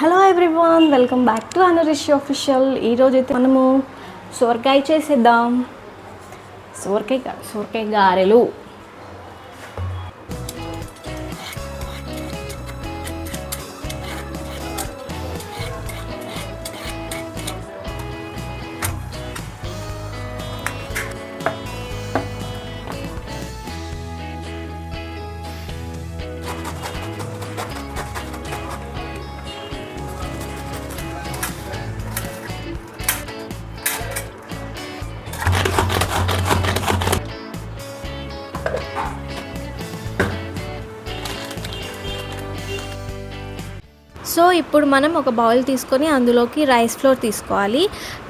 Hello everyone, welcome back to Anurishi official. ఈరోజైతే మనము సోరకాయ చేసేద్దాం. సోరకాయ గారెలు. సో ఇప్పుడు మనం ఒక బౌల్ తీసుకొని అందులోకి రైస్ ఫ్లోర్ తీసుకోవాలి.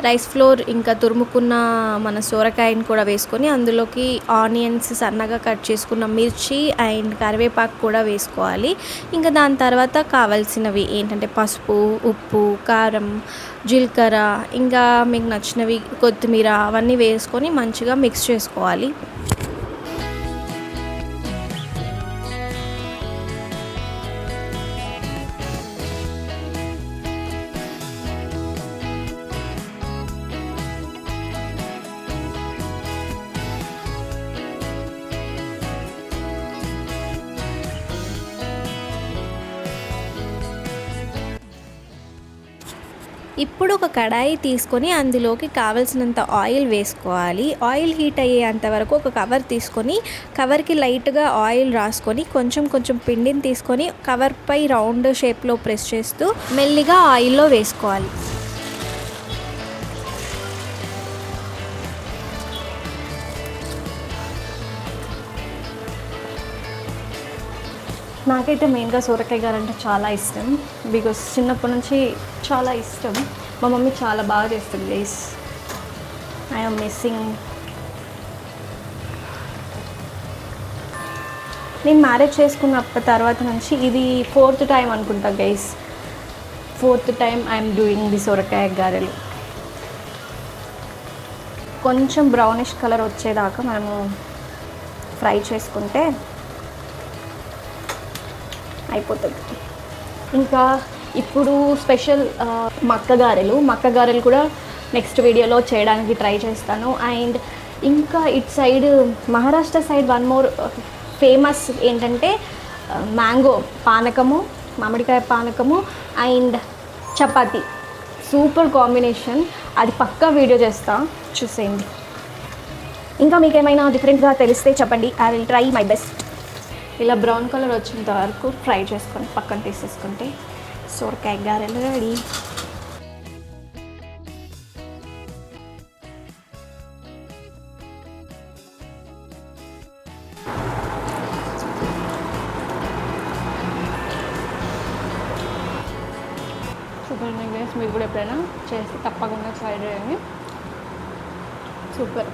రైస్ ఫ్లోర్ ఇంకా తురుముకున్న మన సోరకాయని కూడా వేసుకొని అందులోకి ఆనియన్స్ సన్నగా కట్ చేసుకున్న మిర్చి అండ్ కరివేపాకు కూడా వేసుకోవాలి. ఇంకా దాని తర్వాత కావాల్సినవి ఏంటంటే పసుపు, ఉప్పు, కారం, జీలకర్ర, ఇంకా మీకు నచ్చినవి కొత్తిమీర అవన్నీ వేసుకొని మంచిగా మిక్స్ చేసుకోవాలి. ఇప్పుడు ఒక కడాయి తీసుకొని అందులోకి కావలసినంత ఆయిల్ వేసుకోవాలి. ఆయిల్ హీట్ అయ్యేంత వరకు ఒక కవర్ తీసుకొని కవర్కి లైట్గా ఆయిల్ రాసుకొని కొంచెం పిండిని తీసుకొని కవర్పై రౌండ్ షేప్లో ప్రెస్ చేస్తూ మెల్లిగా ఆయిల్లో వేసుకోవాలి. నాకైతే మెయిన్గా సోరకాయ గారు అంటే చాలా ఇష్టం. బికాస్ చిన్నప్పటి నుంచి చాలా ఇష్టం. మా మమ్మీ చాలా బాగా చేస్తుంది గైస్. I'm missing. నేను మ్యారేజ్ చేసుకున్న తర్వాత నుంచి ఇది 4th టైం అనుకుంటా guys. 4th time I'm doing the సోరకాయ గారెలు. కొంచెం బ్రౌనిష్ కలర్ వచ్చేదాకా మనము ఫ్రై చేసుకుంటే అయిపోతుంది. ఇంకా ఇప్పుడు స్పెషల్ మక్క గారెలు కూడా నెక్స్ట్ వీడియోలో చేయడానికి ట్రై చేస్తాను. అండ్ ఇంకా ఇటు side Maharashtra side one more famous ఏంటంటే మ్యాంగో పానకము, మామిడికాయ పానకము అండ్ చపాతీ. Super combination. అది పక్కా వీడియో చేస్తా, చూసేయండి. ఇంకా మీకు ఏమైనా డిఫరెంట్గా తెలిస్తే చెప్పండి. I will try my best. ఇలా బ్రౌన్ కలర్ వచ్చేంత వరకు ఫ్రై చేసుకొని పక్కన తీసేసుకుంటే సోరకాయ గారెలు రెడీ. Super guys. మీరు కూడా ఎప్పుడైనా చేస్తే తప్పకుండా ట్రై చేయండి. సూపర్.